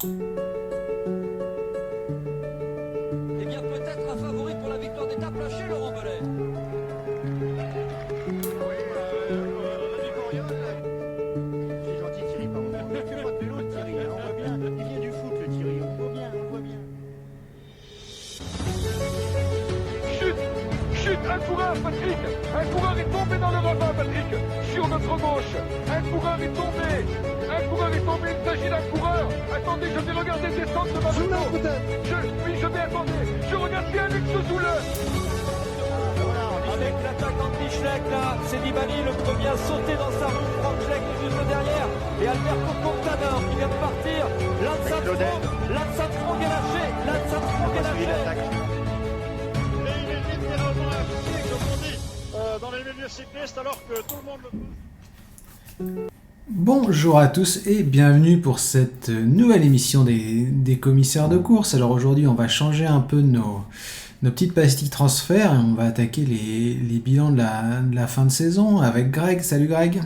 Eh bien, peut-être un favori pour la victoire d'étape lâché, Laurent Belay. C'est gentil Thierry, pardon. Il fait pas de vélo le Thierry, hein, on voit bien. Il vient du foot le Thierry, on voit bien, on voit bien. Chute, un coureur, Patrick. Un coureur est tombé dans le ravin, Patrick. Sur notre gauche. Un coureur est tombé. Il s'agit d'un coureur. Attendez, je vais regarder descendre de ma moto. Oui, je vais attendre. Je regarde bien Alex Zoule. Avec l'attaquant de Schleck, là, c'est Nibali, le premier à sauter dans sa roue. Franck Schleck est juste derrière. Et Alberto Contador qui vient de partir. Lance Armstrong est lâché. Et il est littéralement impliqué, comme on dit, dans les milieux cyclistes, alors que tout le monde le... Bonjour à tous et bienvenue pour cette nouvelle émission des commissaires de course. Alors aujourd'hui on va changer un peu nos petites pastilles transferts et on va attaquer les bilans de la fin de saison avec Greg. Salut Greg.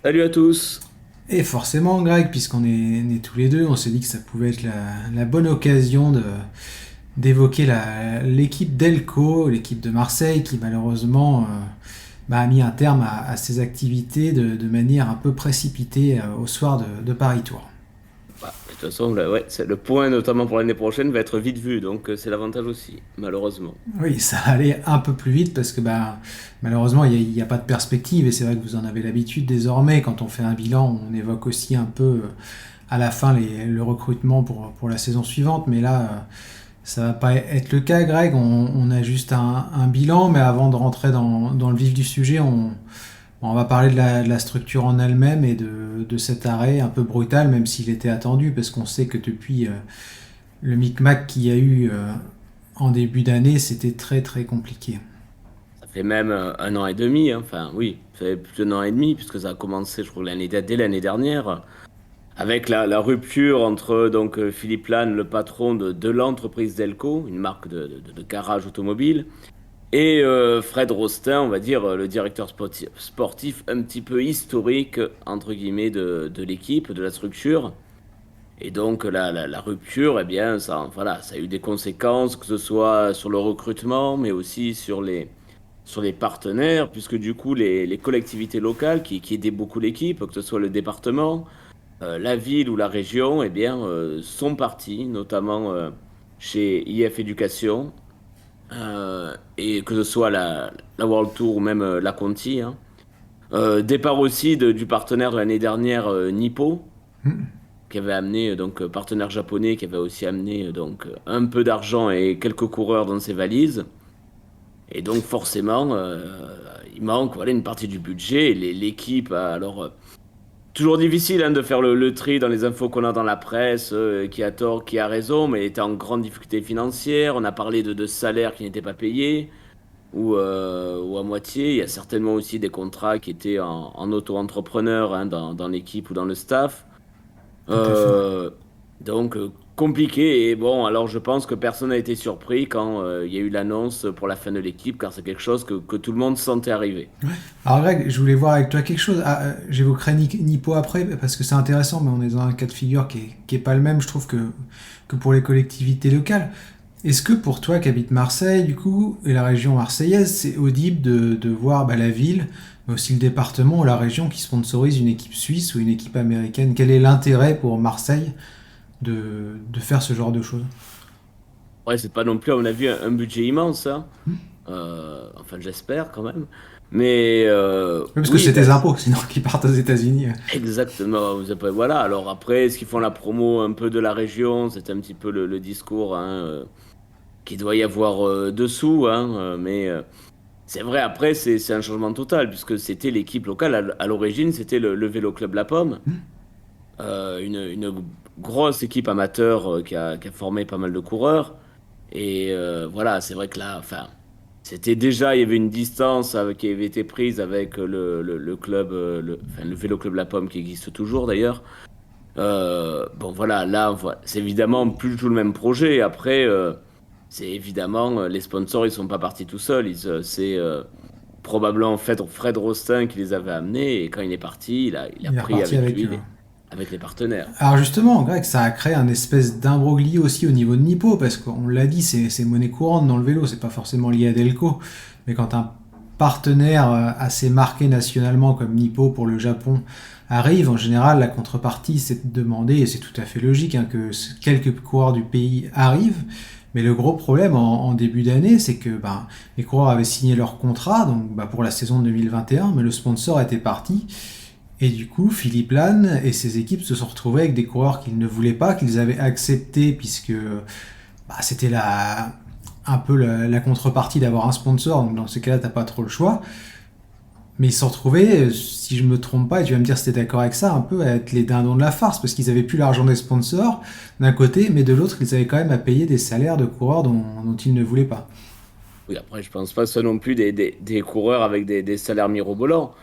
Salut à tous. Et forcément Greg, puisqu'on est tous les deux, on s'est dit que ça pouvait être la bonne occasion d'évoquer l'équipe d'Elco, l'équipe de Marseille qui malheureusement a mis un terme à ses activités de manière un peu précipitée au soir de Paris Tour. De toute façon, le point notamment pour l'année prochaine va être vite vu, donc c'est l'avantage aussi, malheureusement. Oui, ça allait un peu plus vite parce que malheureusement il n'y a pas de perspective et c'est vrai que vous en avez l'habitude désormais. Quand on fait un bilan, on évoque aussi un peu à la fin le recrutement pour la saison suivante, mais là ça va pas être le cas, Greg. On a juste un bilan, mais avant de rentrer dans le vif du sujet, on va parler de la structure en elle-même et de cet arrêt un peu brutal, même s'il était attendu, parce qu'on sait que depuis le micmac qu'il y a eu en début d'année, c'était très très compliqué. Ça fait même 1 an et demi, hein. Enfin oui, ça fait plus d'1 an et demi, puisque ça a commencé, je crois, dès l'année dernière. Avec la rupture entre donc Philippe Lannes, le patron de l'entreprise Delco, une marque de garage automobile, et Fred Rostin, on va dire le directeur sportif un petit peu historique, entre guillemets, de l'équipe, de la structure. Et donc la rupture, eh bien, ça a eu des conséquences, que ce soit sur le recrutement, mais aussi sur les partenaires, puisque du coup les collectivités locales qui aidaient beaucoup l'équipe, que ce soit le département, la ville ou la région, eh bien, sont partis, notamment chez IF Éducation, et que ce soit la World Tour ou même la Conti, hein. Départ aussi du partenaire de l'année dernière, Nippo, qui avait amené, donc partenaire japonais, qui avait aussi amené donc un peu d'argent et quelques coureurs dans ses valises. Et donc forcément, il manque une partie du budget. Et l'équipe, alors... toujours difficile, hein, de faire le tri dans les infos qu'on a dans la presse, qui a tort, qui a raison, mais elle était en grande difficulté financière. On a parlé de salaires qui n'étaient pas payés ou à moitié. Il y a certainement aussi des contrats qui étaient en auto-entrepreneur, hein, dans l'équipe ou dans le staff. Donc compliqué. Et bon, alors je pense que personne n'a été surpris quand il y a eu l'annonce pour la fin de l'équipe, car c'est quelque chose que tout le monde sentait arriver. Ouais. Alors Greg, je voulais voir avec toi quelque chose. J'évoquerai Nippo après parce que c'est intéressant, mais on est dans un cas de figure qui est pas le même, je trouve, que pour les collectivités locales. Est-ce que pour toi qui habites Marseille, du coup, et la région marseillaise, c'est audible de voir la ville, mais aussi le département ou la région qui sponsorise une équipe suisse ou une équipe américaine? Quel est l'intérêt pour Marseille de faire ce genre de choses? Ouais, c'est pas non plus, à mon avis, un budget immense, hein. Enfin, j'espère quand même. Mais Oui, parce que c'est tes impôts, sinon qui partent aux États-Unis. exactement. Voilà. Alors après, est-ce qu'ils font la promo un peu de la région? C'est un petit peu le discours, hein, qu'il doit y avoir dessous, hein. Mais c'est vrai, après, c'est un changement total, puisque c'était l'équipe locale. À l'origine, c'était le Vélo Club La Pomme, une grosse équipe amateur qui a formé pas mal de coureurs. Et voilà, c'est vrai que là, enfin, c'était déjà, il y avait une distance qui avait été prise avec le club, le Vélo Club La Pomme qui existe toujours d'ailleurs. Bon voilà, là, c'est évidemment plus du tout le même projet. Après, c'est évidemment, les sponsors, ils sont pas partis tout seuls. C'est probablement Fred Rostin qui les avait amenés. Et quand il est parti, il a Il est pris reparti avec avec lui eux. avec les partenaires. Alors justement, Greg, ça a créé un espèce d'imbroglio aussi au niveau de Nippo, parce qu'on l'a dit, c'est monnaie courante dans le vélo, c'est pas forcément lié à Delco, mais quand un partenaire assez marqué nationalement comme Nippo pour le Japon arrive, en général, la contrepartie, c'est de demander, et c'est tout à fait logique, hein, que quelques coureurs du pays arrivent. Mais le gros problème en début d'année, c'est que les coureurs avaient signé leur contrat donc, pour la saison 2021, mais le sponsor était parti. Et du coup, Philippe Lannes et ses équipes se sont retrouvés avec des coureurs qu'ils ne voulaient pas, qu'ils avaient acceptés, puisque c'était un peu la contrepartie d'avoir un sponsor. Donc dans ce cas-là, t'as pas trop le choix. Mais ils se sont retrouvés, si je me trompe pas, et tu vas me dire si t'es d'accord avec ça, un peu à être les dindons de la farce, parce qu'ils avaient plus l'argent des sponsors d'un côté, mais de l'autre, ils avaient quand même à payer des salaires de coureurs dont ils ne voulaient pas. Oui, après, je pense pas que ce soit non plus des coureurs avec des salaires mirobolants.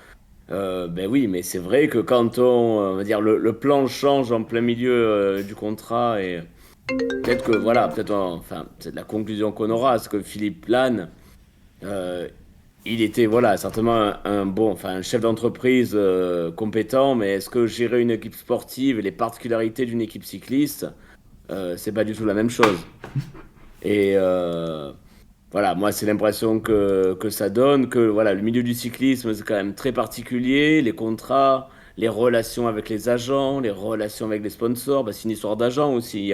Ben oui, mais c'est vrai que quand on va dire le plan change en plein milieu du contrat et peut-être que voilà, enfin, c'est la conclusion qu'on aura, c'est que Philippe Lannes, il était voilà certainement un chef d'entreprise compétent, mais est-ce que gérer une équipe sportive et les particularités d'une équipe cycliste, c'est pas du tout la même chose. Et voilà, moi c'est l'impression que ça donne, que voilà, le milieu du cyclisme c'est quand même très particulier, les contrats, les relations avec les agents, les relations avec les sponsors, c'est une histoire d'agent aussi.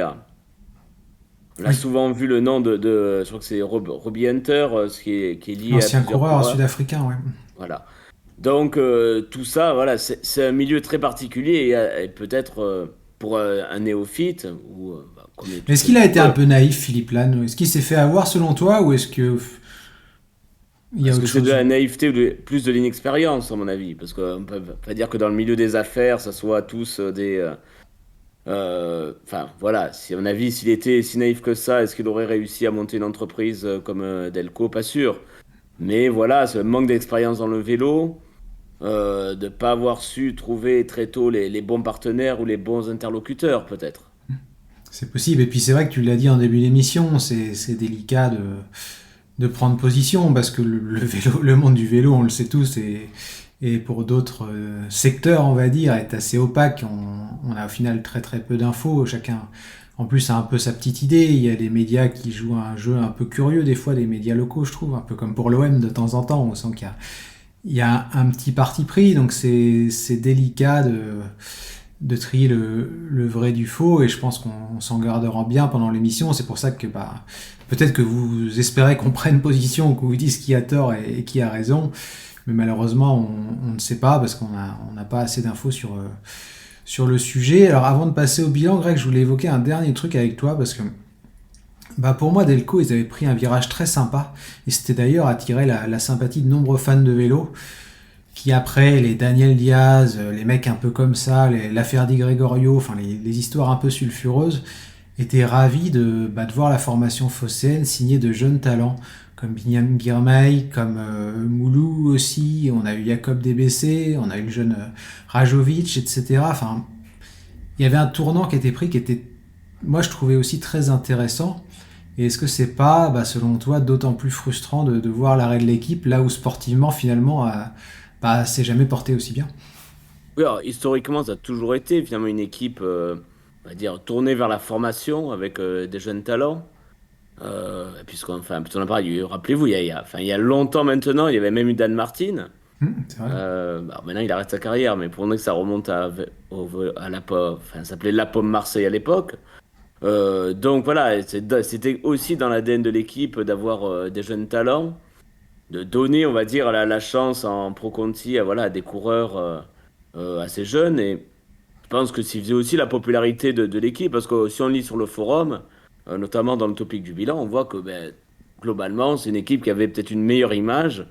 On a Oui. souvent vu le nom je crois que c'est Robbie Hunter, qui est lié à Ancien plusieurs coureur coureurs. sud-africain, ouais. Voilà. Donc tout ça, voilà, c'est un milieu très particulier et peut-être pour un néophyte ou comme Mais est-ce qu'il a été un peu naïf, Philippe Lannes? Est-ce qu'il s'est fait avoir selon toi, ou est-ce que il y a Est-ce autre que c'est de chose? la naïveté ou plus de l'inexpérience, à mon avis? Parce qu'on peut pas dire que dans le milieu des affaires, ça soit tous Enfin, voilà, si à mon avis, s'il était si naïf que ça, est-ce qu'il aurait réussi à monter une entreprise comme Delco? Pas sûr. Mais voilà, c'est un manque d'expérience dans le vélo, de ne pas avoir su trouver très tôt les bons partenaires ou les bons interlocuteurs, peut-être. C'est possible. Et puis c'est vrai que tu l'as dit en début d'émission, c'est délicat de prendre position, parce que le vélo, le monde du vélo, on le sait tous, et pour d'autres secteurs, on va dire, est assez opaque. On a au final très très peu d'infos. Chacun, en plus, a un peu sa petite idée. Il y a des médias qui jouent un jeu un peu curieux, des fois, des médias locaux, je trouve, un peu comme pour l'OM de temps en temps. On sent il y a un petit parti pris, donc c'est délicat de trier le vrai du faux, et je pense qu'on s'en gardera bien pendant l'émission. C'est pour ça que peut-être que vous espérez qu'on prenne position, qu'on vous dise qui a tort et qui a raison, mais malheureusement on ne sait pas, parce qu'on n'a pas assez d'infos sur le sujet. Alors avant de passer au bilan, Greg, je voulais évoquer un dernier truc avec toi, parce que pour moi, Delco, ils avaient pris un virage très sympa, et c'était d'ailleurs attiré la sympathie de nombreux fans de vélo, qui après, les Daniel Diaz, les mecs un peu comme ça, l'affaire Di Gregorio, enfin les histoires un peu sulfureuses, étaient ravis de voir la formation phocéenne signée de jeunes talents, comme Binyam Girmay, comme Moulou aussi, on a eu Jacob DBC, on a eu le jeune Rajovic, etc. Enfin, il y avait un tournant qui était pris, qui était, moi je trouvais aussi très intéressant. Et est-ce que c'est pas, selon toi, d'autant plus frustrant de voir l'arrêt de l'équipe, là où sportivement, finalement, c'est jamais porté aussi bien? Oui, alors, historiquement, ça a toujours été finalement une équipe, on va dire, tournée vers la formation avec des jeunes talents. Puisqu'on en parle, rappelez-vous, il y a longtemps maintenant, il y avait même eu Dan Martin. C'est vrai. Maintenant, il arrête sa carrière, mais pour nous que ça remonte à la POM, ça s'appelait la POM Marseille à l'époque. Donc voilà, c'était aussi dans l'ADN de l'équipe d'avoir des jeunes talents, de donner, on va dire, la chance en Pro Conti à des coureurs assez jeunes. Et je pense que ça faisait aussi la popularité de l'équipe, parce que si on lit sur le forum, notamment dans le topic du bilan, on voit que globalement, c'est une équipe qui avait peut-être une meilleure image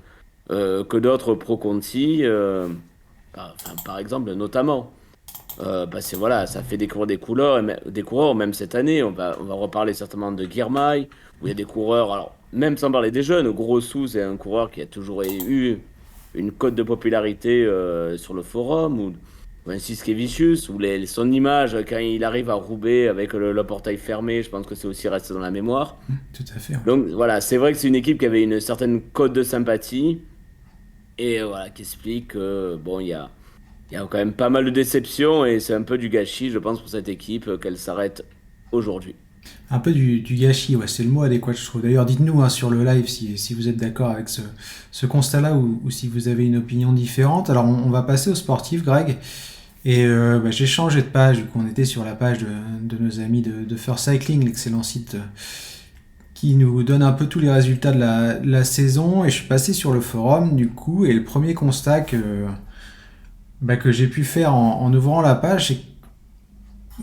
que d'autres Pro Conti, par exemple, notamment. Parce que voilà, ça fait découvrir des coureurs, même cette année, on va reparler certainement de Girmay, où il y a des coureurs, alors même sans parler des jeunes, Grossou, c'est un coureur qui a toujours eu une cote de popularité sur le forum, ou ainsi Skevicius, où son image, quand il arrive à Roubaix avec le portail fermé, je pense que c'est aussi resté dans la mémoire. Tout à fait. Ouais. Donc voilà, c'est vrai que c'est une équipe qui avait une certaine cote de sympathie, et voilà, qui explique que, bon, il y a il y a quand même pas mal de déceptions et c'est un peu du gâchis, je pense, pour cette équipe qu'elle s'arrête aujourd'hui. Un peu du gâchis, ouais, c'est le mot adéquat, je trouve. D'ailleurs, dites-nous hein, sur le live si vous êtes d'accord avec ce constat-là ou si vous avez une opinion différente. Alors, on va passer aux sportifs, Greg. Et j'ai changé de page, vu qu'on était sur la page de nos amis de First Cycling, l'excellent site qui nous donne un peu tous les résultats de la saison. Et je suis passé sur le forum, du coup, et le premier constat que j'ai pu faire en ouvrant la page, c'est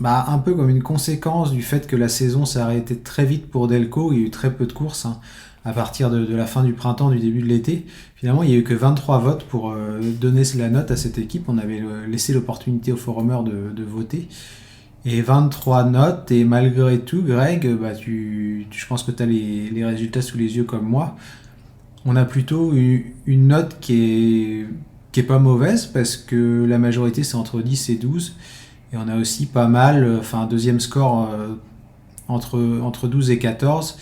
un peu comme une conséquence du fait que la saison s'est arrêtée très vite pour Delco. Il y a eu très peu de courses hein, à partir de la fin du printemps, du début de l'été. Finalement, il n'y a eu que 23 votes pour donner la note à cette équipe. On avait laissé l'opportunité aux forumers de voter. Et 23 notes, et malgré tout, Greg, je pense que tu as les résultats sous les yeux comme moi. On a plutôt une note qui est pas mauvaise, parce que la majorité c'est entre 10 et 12. Et on a aussi pas mal, un deuxième score entre 12 et 14.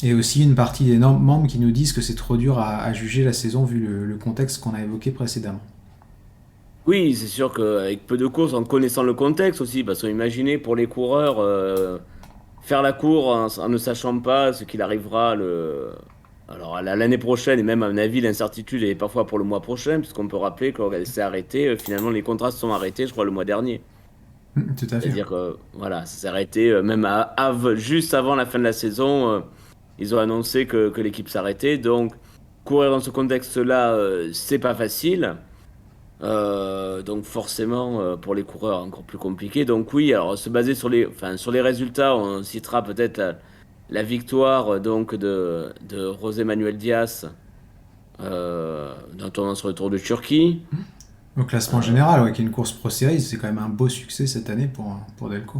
Et aussi une partie des membres qui nous disent que c'est trop dur à juger la saison vu le contexte qu'on a évoqué précédemment. Oui, c'est sûr qu'avec peu de courses, en connaissant le contexte aussi, parce qu'imaginez pour les coureurs, faire la course en ne sachant pas ce qu'il arrivera alors l'année prochaine, et même à mon avis, l'incertitude est parfois pour le mois prochain, puisqu'on peut rappeler qu'elle s'est arrêtée, finalement les contrats se sont arrêtés, je crois, le mois dernier. Tout à fait. C'est-à-dire que voilà, ça s'est arrêté même juste avant la fin de la saison. Ils ont annoncé que l'équipe s'arrêtait. Donc, courir dans ce contexte-là, c'est pas facile. Donc, forcément, pour les coureurs, encore plus compliqué. Donc, oui, alors se baser sur les résultats, on citera peut-être la victoire donc, de José Manuel Diaz d'un tournoi sur le Tour de Turquie. Au classement général, ouais, qui est une course Pro Series, c'est quand même un beau succès cette année pour Delco.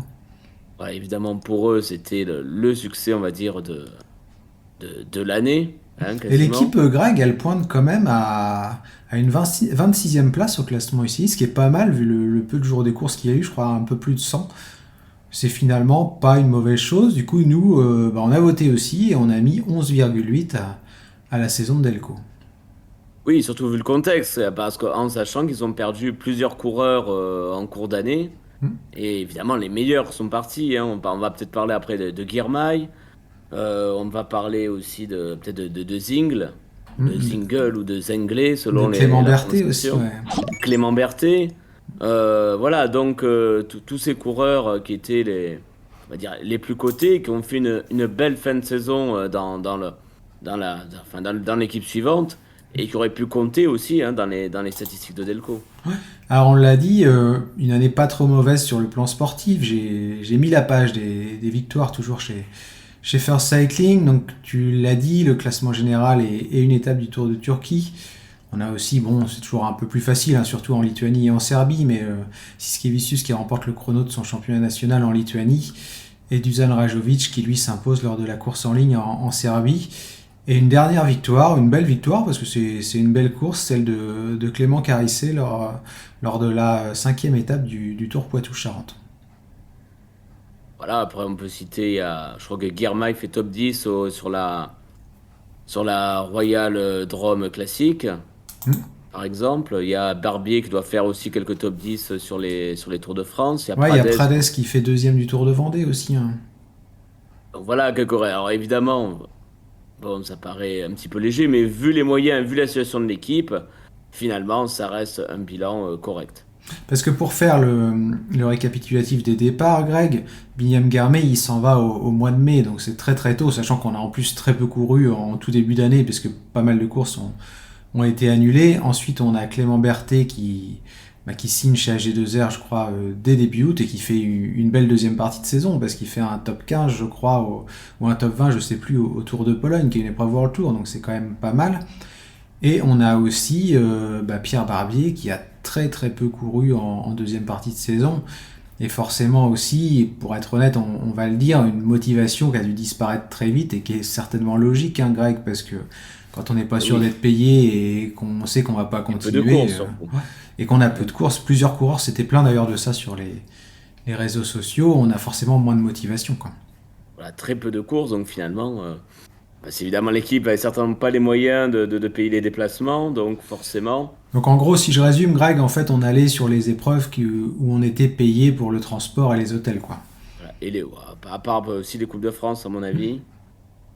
Ouais, évidemment, pour eux, c'était le succès, on va dire, de l'année. Hein, et l'équipe Greg, elle pointe quand même à une 26e place au classement ici, ce qui est pas mal vu le peu de jours des courses qu'il y a eu, je crois un peu plus de 100. C'est finalement pas une mauvaise chose. Du coup, nous, on a voté aussi et on a mis 11,8 à la saison de Delco. Oui, surtout vu le contexte, parce qu'en sachant qu'ils ont perdu plusieurs coureurs en cours d'année, et évidemment les meilleurs sont partis. Hein. On va peut-être parler après de Girmay. On va parler aussi peut-être de Zingle, de Zingle ou de Zenglé selon de Clément Berthet aussi. Ouais. Clément Berthet. Voilà, donc tous ces coureurs qui étaient les plus cotés, qui ont fait une belle fin de saison dans l'équipe suivante et qui auraient pu compter aussi hein, dans les statistiques de Delco. Ouais. Alors on l'a dit, une année pas trop mauvaise sur le plan sportif. J'ai mis la page des victoires toujours chez First Cycling. Donc tu l'as dit, le classement général et une étape du Tour de Turquie. On a aussi, c'est toujours un peu plus facile, hein, surtout en Lituanie et en Serbie, mais Siskevicius qui remporte le chrono de son championnat national en Lituanie, et Dusan Rajovic qui lui s'impose lors de la course en ligne en Serbie. Et une dernière victoire, une belle victoire, parce que c'est une belle course, celle de Clément Carissé lors de la 5e étape du Tour Poitou-Charentes. Voilà, après on peut citer, je crois que Girmay fait top 10 sur la Royal Drôme classique. Par exemple, il y a Barbier qui doit faire aussi quelques top 10 sur les Tours de France. Il y a Prades qui fait 2e du Tour de Vendée aussi. Hein. Donc voilà, quelques règles. Alors évidemment, ça paraît un petit peu léger, mais vu les moyens, vu la situation de l'équipe, finalement, ça reste un bilan correct. Parce que pour faire le récapitulatif des départs, Greg, Binyam Girmay, il s'en va au mois de mai, donc c'est très très tôt, sachant qu'on a en plus très peu couru en tout début d'année, parce que pas mal de courses ont été annulées. Ensuite, on a Clément Berthet qui signe chez AG2R, je crois, dès début août, et qui fait une belle deuxième partie de saison, parce qu'il fait un top 15, je crois, ou un top 20, je sais plus, au Tour de Pologne, qui est une épreuve World Tour, donc c'est quand même pas mal. Et on a aussi Pierre Barbier qui a très très peu couru en deuxième partie de saison. Et forcément aussi, pour être honnête, on va le dire, une motivation qui a dû disparaître très vite et qui est certainement logique, hein, Greg, parce que quand on n'est pas sûr d'être payé et qu'on sait qu'on va pas continuer, et qu'on a peu de courses, plusieurs coureurs s'étaient plaints d'ailleurs de ça sur les réseaux sociaux, on a forcément moins de motivation, quoi. Voilà, très peu de courses, donc finalement... Parce qu'évidemment, l'équipe n'avait certainement pas les moyens de payer les déplacements, donc forcément. Donc en gros, si je résume, Greg, en fait, on allait sur les épreuves où on était payé pour le transport et les hôtels, quoi. Voilà. Et à part aussi les Coupes de France, à mon avis.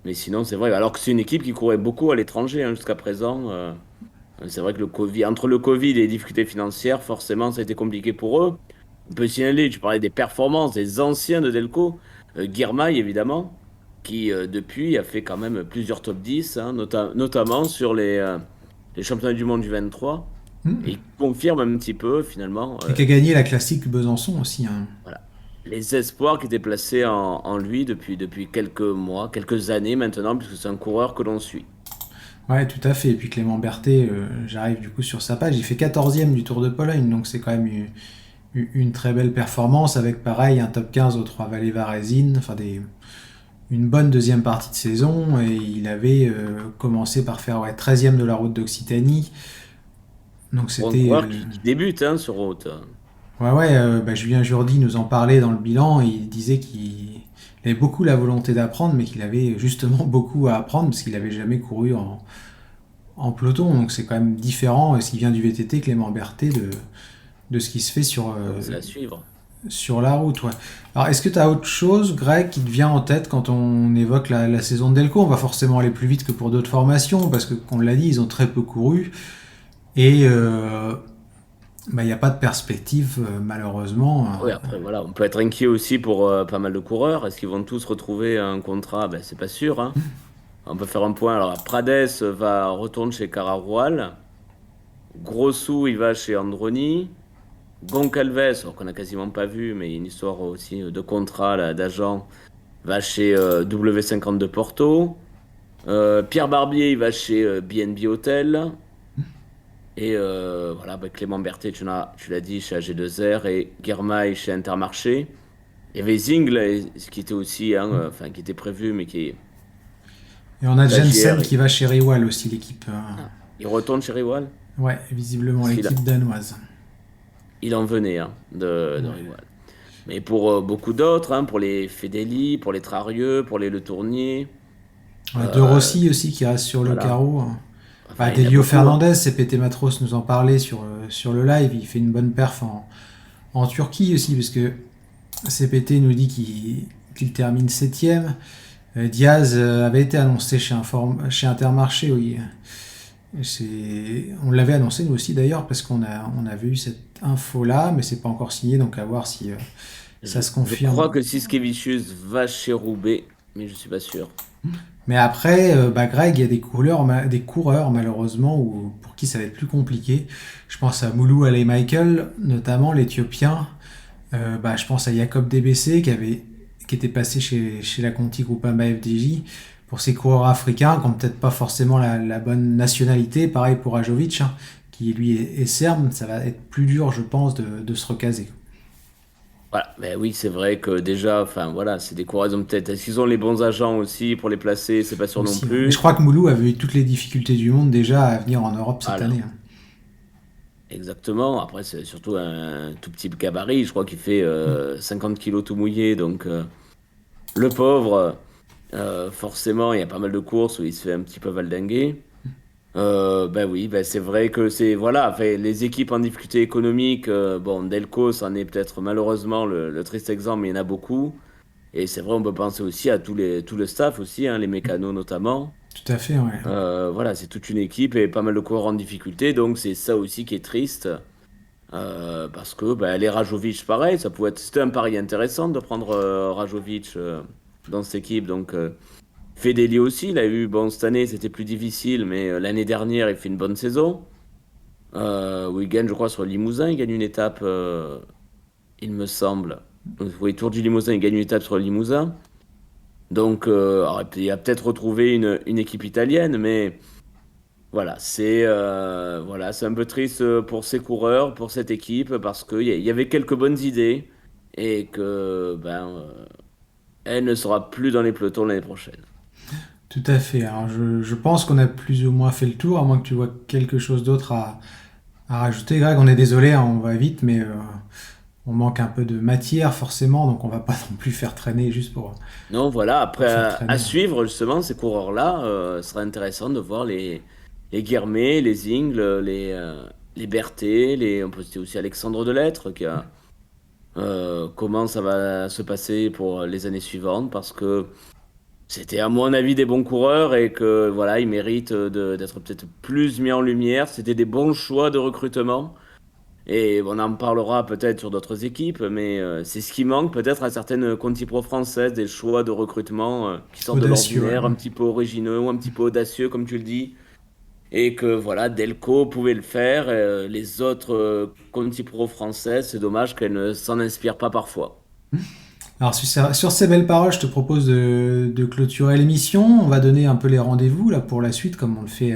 Mais sinon, c'est vrai. Alors que c'est une équipe qui courait beaucoup à l'étranger hein, jusqu'à présent. C'est vrai que entre le Covid et les difficultés financières, forcément, ça a été compliqué pour eux. On peut signaler, tu parlais des performances des anciens de Delco. Girmay, évidemment, qui depuis a fait quand même plusieurs top 10, hein, notamment sur les championnats du monde du 23. Et il confirme un petit peu, finalement, Et qui a gagné la classique Besançon aussi, hein. voilà, les espoirs qui étaient placés en lui depuis quelques mois, quelques années maintenant, puisque c'est un coureur que l'on suit. Ouais, tout à fait. Et puis Clément Berthet, j'arrive du coup sur sa page, il fait 14e du Tour de Pologne, donc c'est quand même une très belle performance, avec pareil un top 15 aux Trois Vallées Varésines, enfin une bonne deuxième partie de saison, et il avait commencé par faire 13e de la route d'Occitanie. Donc Pour un c'était... coureur qui débute hein, sur route. Julien Jourdi nous en parlait dans le bilan, et il disait qu'il avait beaucoup la volonté d'apprendre, mais qu'il avait justement beaucoup à apprendre, parce qu'il n'avait jamais couru en peloton, donc c'est quand même différent, ce qui vient du VTT, Clément Berthet, de ce qui se fait C'est à suivre. sur la route. Ouais. Alors, est-ce que tu as autre chose, Greg, qui te vient en tête quand on évoque la saison de Delco? On va forcément aller plus vite que pour d'autres formations, parce que, qu'on l'a dit, ils ont très peu couru, et il n'y a pas de perspective, malheureusement. Oui, après, voilà, on peut être inquiet aussi pour pas mal de coureurs. Est-ce qu'ils vont tous retrouver un contrat? Ben, c'est pas sûr. Hein. On peut faire un point. Alors, Prades retourne chez Cararual. Grossou, il va chez Androni. Goncalves, alors qu'on n'a quasiment pas vu, mais il y a une histoire aussi de contrat là, d'agent, va chez W52 Porto. Pierre Barbier, il va chez BNB Hotel. Et voilà, Clément Berthet, tu l'as dit, chez AG2R, et Girmay chez Intermarché. Il y avait Zingle, qui était aussi, qui était prévu, mais qui est... Et on a Stagiaire, Jensen qui va chez Riwal aussi, l'équipe. Il retourne chez Riwal. Ouais, visiblement Parce l'équipe danoise. Il en venait de Riwal. Mais pour beaucoup d'autres, hein, pour les Fedeli, pour les Trarieux, pour les Le Tournier. De Rossi aussi qui reste sur le voilà. carreau. Enfin, il y a Delio beaucoup, Fernandez, CPT Matros nous en parlait sur le live, il fait une bonne perf en Turquie aussi, parce que CPT nous dit qu'il termine 7ème. Diaz avait été annoncé chez Intermarché, oui. On l'avait annoncé nous aussi d'ailleurs, parce qu'on avait eu cette info-là, mais c'est pas encore signé, donc à voir si ça se confirme. Je crois que Siskevicius va chez Roubaix, mais je suis pas sûr. Mais après, Greg, il y a des coureurs malheureusement pour qui ça va être plus compliqué. Je pense à Moulou Ali Michael, notamment l'Éthiopien. Je pense à Jacob DBC qui était passé chez la Conti Groupama FDJ. Pour ces coureurs africains qui n'ont peut-être pas forcément la bonne nationalité. Pareil pour Ajovic, hein, qui lui est serbe. Ça va être plus dur, je pense, de se recaser. Voilà, mais oui, c'est vrai que déjà, c'est des coureurs, ils ont peut-être. Est-ce qu'ils ont les bons agents aussi pour les placer? C'est pas sûr Aussi, non plus. Mais je crois que Moulou avait eu toutes les difficultés du monde déjà à venir en Europe cette année. Hein. Exactement. Après, c'est surtout un tout petit gabarit. Je crois qu'il fait 50 kilos tout mouillé. Donc, le pauvre, forcément, il y a pas mal de courses où il se fait un petit peu valdinguer. C'est vrai que les équipes en difficulté économique, Delco, c'en est peut-être malheureusement le triste exemple, mais il y en a beaucoup. Et c'est vrai, on peut penser aussi à tout le staff aussi, hein, les mécanos notamment. Tout à fait, ouais. C'est toute une équipe et pas mal de coureurs en difficulté, donc c'est ça aussi qui est triste. Parce que les Rajovic, pareil, c'était un pari intéressant de prendre Rajovic dans cette équipe, donc... Fedeli aussi, il a eu, cette année c'était plus difficile, mais l'année dernière il fait une bonne saison. Où il gagne, je crois, sur le Limousin, il gagne une étape, il me semble. Oui, Tour du Limousin, il gagne une étape sur le Limousin. Donc, il a peut-être retrouvé une équipe italienne, mais voilà, c'est un peu triste pour ces coureurs, pour cette équipe, parce qu'il y avait quelques bonnes idées et que elle ne sera plus dans les pelotons l'année prochaine. Tout à fait. Alors je pense qu'on a plus ou moins fait le tour, à moins que tu vois quelque chose d'autre à rajouter. Greg, on est désolé, hein, on va vite, mais on manque un peu de matière forcément, donc on va pas non plus faire traîner juste pour... Non, voilà, après, faire à traîner. suivre justement ces coureurs-là, ce serait intéressant de voir les Guermet, les Ingles, les Berthet, on peut citer aussi Alexandre Delettre, comment ça va se passer pour les années suivantes, parce que c'était à mon avis des bons coureurs et que voilà, ils méritent d'être peut-être plus mis en lumière. C'était des bons choix de recrutement. Et on en parlera peut-être sur d'autres équipes, mais c'est ce qui manque peut-être à certaines Conti Pro françaises, des choix de recrutement qui sortent de Audacieux, l'ordinaire, ouais. un petit peu origineux ou un petit peu audacieux, comme tu le dis. Et que voilà, Delco pouvait le faire, les autres Conti Pro françaises, c'est dommage qu'elles ne s'en inspirent pas parfois. Alors sur ces belles paroles, je te propose de clôturer l'émission. On va donner un peu les rendez-vous là pour la suite, comme on le fait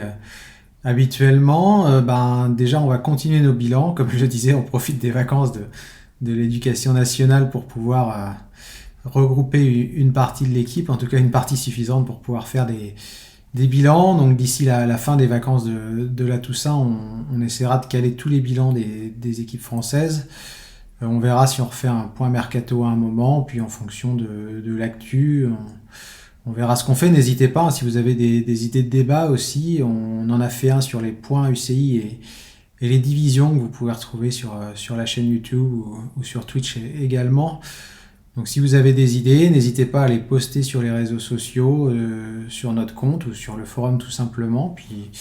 habituellement. Déjà, on va continuer nos bilans. Comme je le disais, on profite des vacances de l'éducation nationale pour pouvoir regrouper une partie de l'équipe, en tout cas une partie suffisante pour pouvoir faire des bilans. Donc d'ici la fin des vacances de la Toussaint, on essaiera de caler tous les bilans des équipes françaises. On verra si on refait un point mercato à un moment, puis en fonction de l'actu, on verra ce qu'on fait. N'hésitez pas, hein, si vous avez des idées de débat aussi. On en a fait un sur les points UCI et les divisions que vous pouvez retrouver sur la chaîne YouTube ou sur Twitch également. Donc si vous avez des idées, n'hésitez pas à les poster sur les réseaux sociaux, sur notre compte ou sur le forum tout simplement. Puis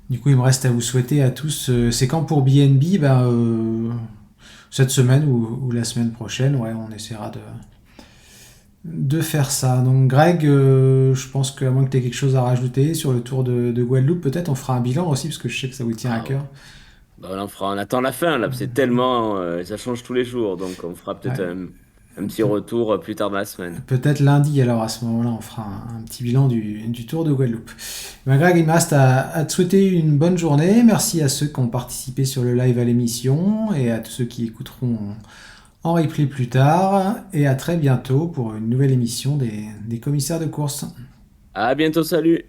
du coup, il me reste à vous souhaiter à tous. C'est quand pour BNB cette semaine ou la semaine prochaine, ouais, on essaiera de faire ça. Donc Greg, je pense qu'à moins que tu aies quelque chose à rajouter sur le Tour de Guadeloupe, peut-être on fera un bilan aussi, parce que je sais que ça vous tient à cœur. Bah, on attend la fin, là, c'est tellement, ça change tous les jours, donc on fera peut-être Ouais. un petit retour plus tard dans la semaine. Peut-être lundi, alors à ce moment-là, on fera un petit bilan du Tour de Guadeloupe. Greg, il me reste à te souhaiter une bonne journée. Merci à ceux qui ont participé sur le live à l'émission et à tous ceux qui écouteront en replay plus tard. Et à très bientôt pour une nouvelle émission des commissaires de course. À bientôt, salut!